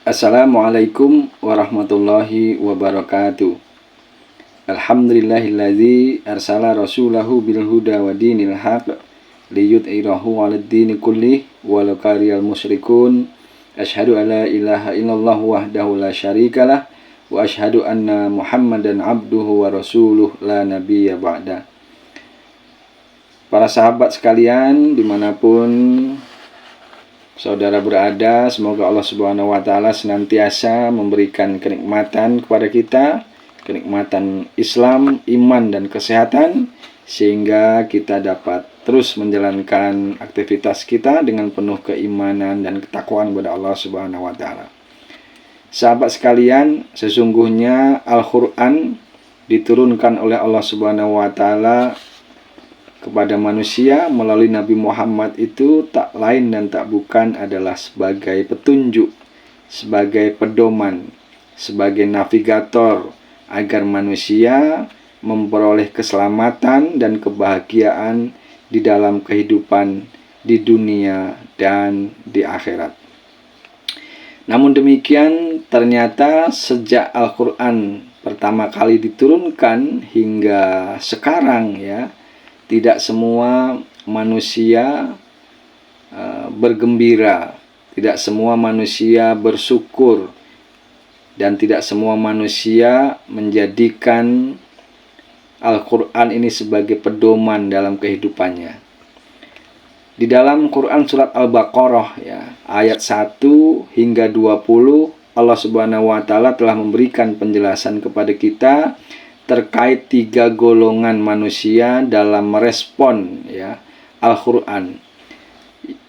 Assalamualaikum warahmatullahi wabarakatuh. Alhamdulillahilladzi arsala rasulahu bil huda wa dinil haq liyudhhirahu 'alad dini kullih walau karihal musyrikun. Asyhadu an la ilaha illallah wahdahu la syarikalah wa asyhadu anna Muhammadan abduhu wa rasuluh la nabiyya ba'da. Para sahabat sekalian dimanapun saudara berada, semoga Allah Subhanahu wa Ta'ala senantiasa memberikan kenikmatan kepada kita, kenikmatan Islam, iman, dan kesehatan, sehingga kita dapat terus menjalankan aktivitas kita dengan penuh keimanan dan ketakwaan kepada Allah Subhanahu wa Ta'ala. Sahabat sekalian, sesungguhnya Al-Quran diturunkan oleh Allah Subhanahu wa Ta'ala kepada manusia melalui Nabi Muhammad itu tak lain dan tak bukan adalah sebagai petunjuk, sebagai pedoman, sebagai navigator agar manusia memperoleh keselamatan dan kebahagiaan di dalam kehidupan di dunia dan di akhirat. Namun demikian, ternyata sejak Al-Quran pertama kali diturunkan hingga sekarang tidak semua manusia bergembira, tidak semua manusia bersyukur, dan tidak semua manusia menjadikan Al-Quran ini sebagai pedoman dalam kehidupannya. Di dalam Quran surat Al-Baqarah ayat 1 hingga 20, Allah Subhanahu wa Ta'ala telah memberikan penjelasan kepada kita terkait 3 golongan manusia dalam merespon Al-Quran.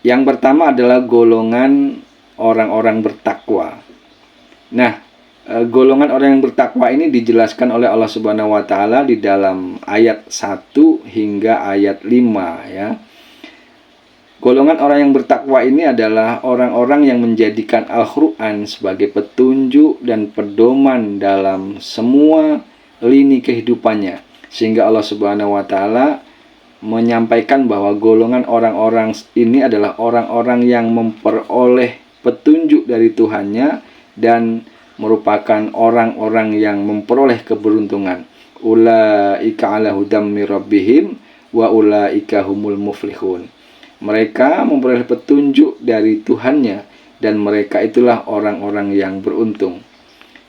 Yang pertama adalah golongan orang-orang bertakwa. Nah, golongan orang yang bertakwa ini dijelaskan oleh Allah Subhanahu wa Ta'ala di dalam ayat 1 hingga ayat 5 Golongan orang yang bertakwa ini adalah orang-orang yang menjadikan Al-Quran sebagai petunjuk dan pedoman dalam semua lini kehidupannya, sehingga Allah Subhanahu wa Ta'ala menyampaikan bahwa golongan orang-orang ini adalah orang-orang yang memperoleh petunjuk dari Tuhannya dan merupakan orang-orang yang memperoleh keberuntungan. Ulaika ala hudam mir rabbihim wa ulaika humul muflihun. Mereka memperoleh petunjuk dari Tuhannya dan mereka itulah orang-orang yang beruntung.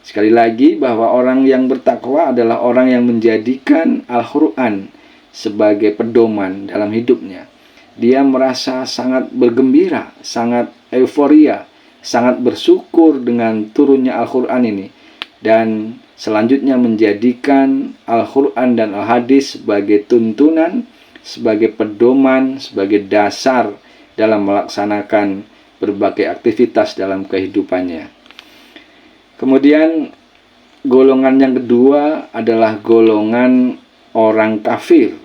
Sekali lagi, bahwa orang yang bertakwa adalah orang yang menjadikan Al-Quran sebagai pedoman dalam hidupnya. Dia merasa sangat bergembira, sangat euforia, sangat bersyukur dengan turunnya Al-Quran ini. Dan selanjutnya menjadikan Al-Quran dan Al-Hadis sebagai tuntunan, sebagai pedoman, sebagai dasar dalam melaksanakan berbagai aktivitas dalam kehidupannya. Kemudian golongan yang kedua adalah golongan orang kafir.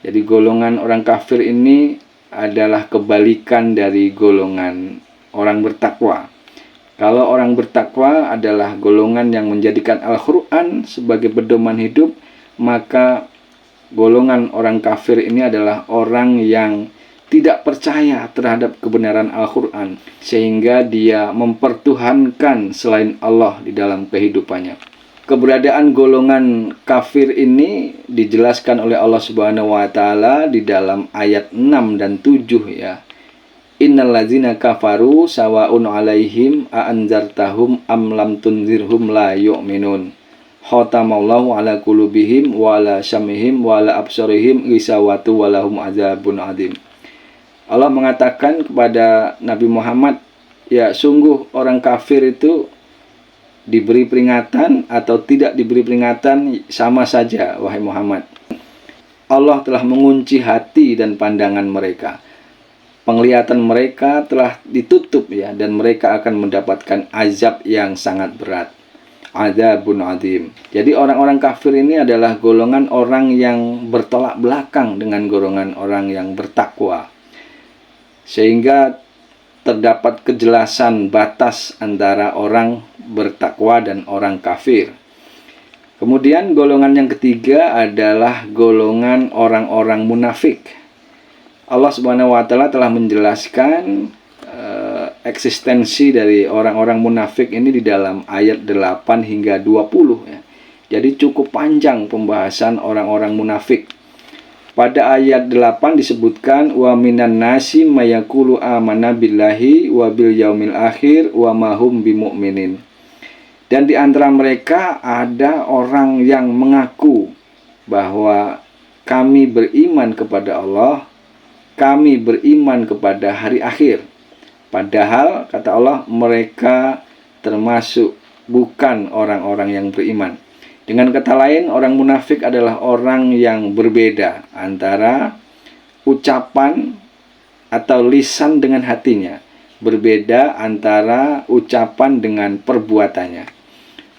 Jadi golongan orang kafir ini adalah kebalikan dari golongan orang bertakwa. Kalau orang bertakwa adalah golongan yang menjadikan Al-Quran sebagai pedoman hidup, maka golongan orang kafir ini adalah orang yang tidak percaya terhadap kebenaran Al-Quran, sehingga dia mempertuhankan selain Allah di dalam kehidupannya. Keberadaan golongan kafir ini dijelaskan oleh Allah Subhanahu wa Ta'ala di dalam ayat 6 dan 7 Innal ladzina kafaru sawa'un 'alaihim a anzartahum am lam tunzirhum la yu'minun. Khatamallahu ala qulubihim wa ala sam'ihim wa ala absarihim ghisawatu wa lahum adzabun adzim. Allah mengatakan kepada Nabi Muhammad, sungguh orang kafir itu diberi peringatan atau tidak diberi peringatan sama saja, wahai Muhammad. Allah telah mengunci hati dan pandangan mereka. Penglihatan mereka telah ditutup dan mereka akan mendapatkan azab yang sangat berat. Adzabun adzim. Jadi orang-orang kafir ini adalah golongan orang yang bertolak belakang dengan golongan orang yang bertakwa. Sehingga terdapat kejelasan batas antara orang bertakwa dan orang kafir. Kemudian golongan yang ketiga adalah golongan orang-orang munafik. Allah Subhanahu wa Ta'ala telah menjelaskan eksistensi dari orang-orang munafik ini di dalam ayat 8 hingga 20 ya. Jadi cukup panjang pembahasan orang-orang munafik. Pada ayat 8 disebutkan wa minan nasi mayaqulu amanna billahi wa bil yaumil akhir wa ma hum bimumin. Dan di antara mereka ada orang yang mengaku bahwa kami beriman kepada Allah, kami beriman kepada hari akhir. Padahal kata Allah mereka termasuk bukan orang-orang yang beriman. Dengan kata lain, orang munafik adalah orang yang berbeda antara ucapan atau lisan dengan hatinya, berbeda antara ucapan dengan perbuatannya.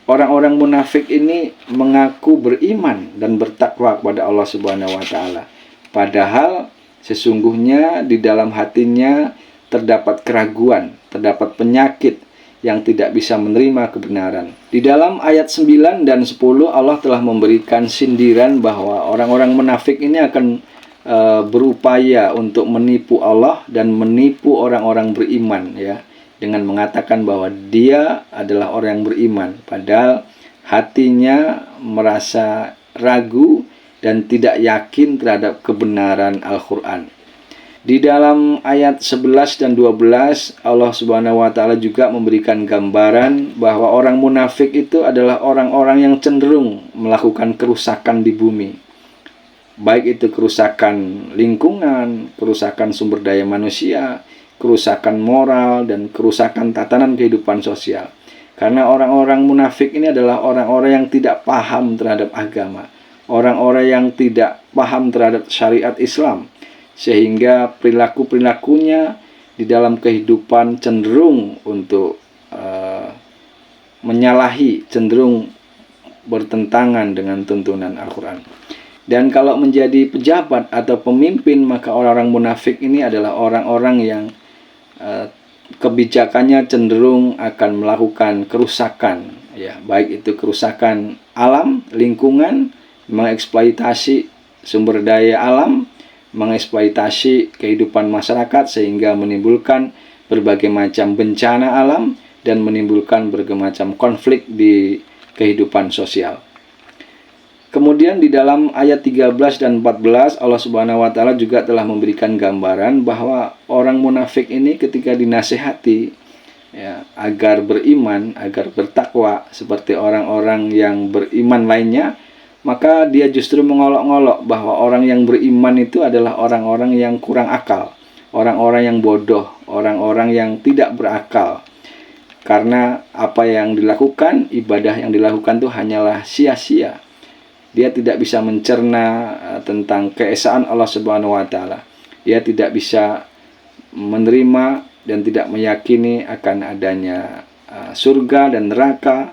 Orang-orang munafik ini mengaku beriman dan bertakwa kepada Allah Subhanahu wa taala. Padahal sesungguhnya di dalam hatinya terdapat keraguan, terdapat penyakit yang tidak bisa menerima kebenaran. Di dalam ayat 9 dan 10 Allah telah memberikan sindiran bahwa orang-orang munafik ini akan berupaya untuk menipu Allah dan menipu orang-orang beriman ya, dengan mengatakan bahwa dia adalah orang yang beriman, padahal hatinya merasa ragu dan tidak yakin terhadap kebenaran Al-Quran. Di dalam ayat 11 dan 12 Allah Subhanahu wa taala juga memberikan gambaran bahwa orang munafik itu adalah orang-orang yang cenderung melakukan kerusakan di bumi. Baik itu kerusakan lingkungan, kerusakan sumber daya manusia, kerusakan moral, dan kerusakan tatanan kehidupan sosial. Karena orang-orang munafik ini adalah orang-orang yang tidak paham terhadap agama, orang-orang yang tidak paham terhadap syariat Islam, sehingga perilaku-perilakunya di dalam kehidupan cenderung untuk menyalahi, cenderung bertentangan dengan tuntunan Al-Quran. Dan kalau menjadi pejabat atau pemimpin, maka orang-orang munafik ini adalah orang-orang yang kebijakannya cenderung akan melakukan kerusakan ya, baik itu kerusakan alam, lingkungan, mengeksploitasi sumber daya alam, mengeksploitasi kehidupan masyarakat sehingga menimbulkan berbagai macam bencana alam dan menimbulkan berbagai macam konflik di kehidupan sosial. Kemudian di dalam ayat 13 dan 14 Allah Subhanahu wa taala juga telah memberikan gambaran bahwa orang munafik ini ketika dinasihati ya, agar beriman, agar bertakwa seperti orang-orang yang beriman lainnya, maka dia justru mengolok-olok bahwa orang yang beriman itu adalah orang-orang yang kurang akal, orang-orang yang bodoh, orang-orang yang tidak berakal. Karena apa yang dilakukan, ibadah yang dilakukan itu hanyalah sia-sia. Dia tidak bisa mencerna tentang keesaan Allah Subhanahu wa taala. Dia tidak bisa menerima dan tidak meyakini akan adanya surga dan neraka,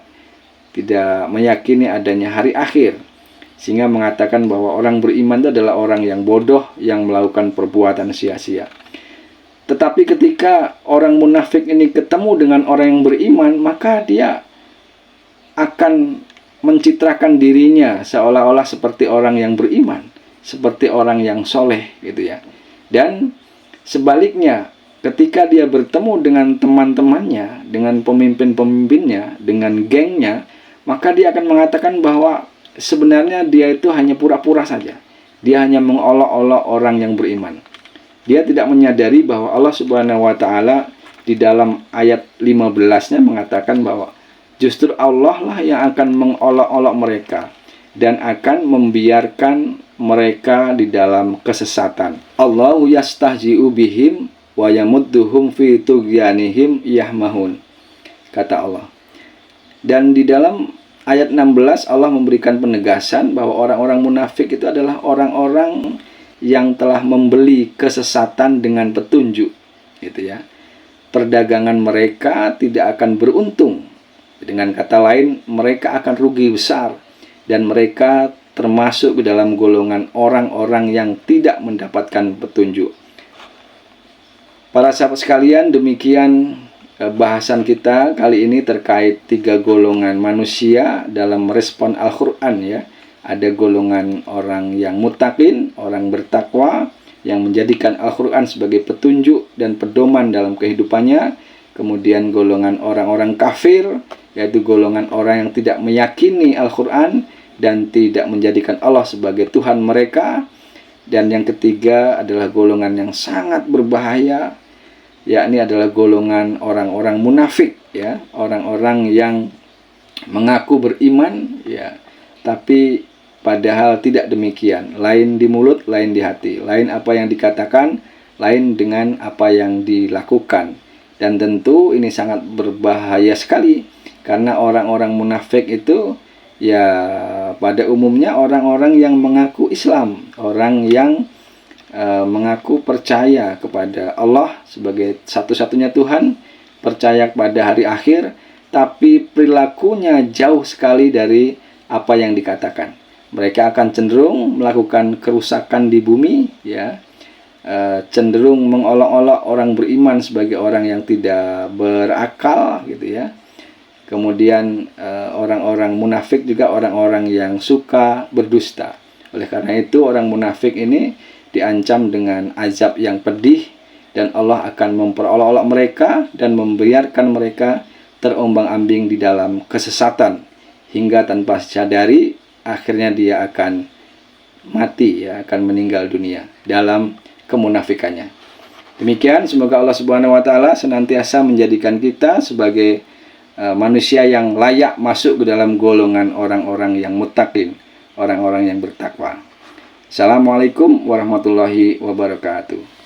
tidak meyakini adanya hari akhir, sehingga mengatakan bahwa orang beriman itu adalah orang yang bodoh yang melakukan perbuatan sia-sia. Tetapi ketika orang munafik ini ketemu dengan orang yang beriman, maka dia akan mencitrakan dirinya seolah-olah seperti orang yang beriman, seperti orang yang soleh gitu ya. Dan sebaliknya, ketika dia bertemu dengan teman-temannya, dengan pemimpin-pemimpinnya, dengan gengnya, maka dia akan mengatakan bahwa sebenarnya dia itu hanya pura-pura saja. Dia hanya mengolok-olok orang yang beriman. Dia tidak menyadari bahwa Allah Subhanahu wa taala di dalam ayat 15-nya mengatakan bahwa justru Allah lah yang akan mengolok-olok mereka dan akan membiarkan mereka di dalam kesesatan. Allahu yastahzi'u bihim wa yamudduhum fi tughyanihim yahmahun, kata Allah. Dan di dalam ayat 16 Allah memberikan penegasan bahwa orang-orang munafik itu adalah orang-orang yang telah membeli kesesatan dengan petunjuk, gitu ya. Perdagangan mereka tidak akan beruntung. Dengan kata lain, mereka akan rugi besar dan mereka termasuk ke dalam golongan orang-orang yang tidak mendapatkan petunjuk. Para sahabat sekalian, demikian bahasan kita kali ini terkait 3 golongan manusia dalam merespon Al-Quran ya. Ada golongan orang yang muttaqin, orang bertakwa, yang menjadikan Al-Quran sebagai petunjuk dan pedoman dalam kehidupannya. kemudian golongan orang-orang kafir, yaitu golongan orang yang tidak meyakini Al-Quran dan tidak menjadikan Allah sebagai Tuhan mereka. Dan yang ketiga adalah golongan yang sangat berbahaya, yakni adalah golongan orang-orang munafik, ya, orang-orang yang mengaku beriman, ya, tapi padahal tidak demikian. Lain di mulut, lain di hati. Lain apa yang dikatakan, lain dengan apa yang dilakukan. Dan tentu ini sangat berbahaya sekali, karena orang-orang munafik itu ya pada umumnya orang-orang yang mengaku Islam, orang yang mengaku percaya kepada Allah sebagai satu-satunya Tuhan, percaya kepada hari akhir, tapi perilakunya jauh sekali dari apa yang dikatakan. Mereka akan cenderung melakukan kerusakan di bumi, ya, cenderung mengolok-olok orang beriman sebagai orang yang tidak berakal, gitu ya. Kemudian orang-orang munafik juga orang-orang yang suka berdusta. Oleh karena itu orang munafik ini diancam dengan azab yang pedih, dan Allah akan memperolok-olok mereka dan membiarkan mereka terombang-ambing di dalam kesesatan hingga tanpa sadari akhirnya dia akan mati, ya, akan meninggal dunia dalam kemunafikannya. Demikian, semoga Allah Subhanahu wa taala senantiasa menjadikan kita sebagai manusia yang layak masuk ke dalam golongan orang-orang yang muttaqin, orang-orang yang bertakwa. Assalamualaikum warahmatullahi wabarakatuh.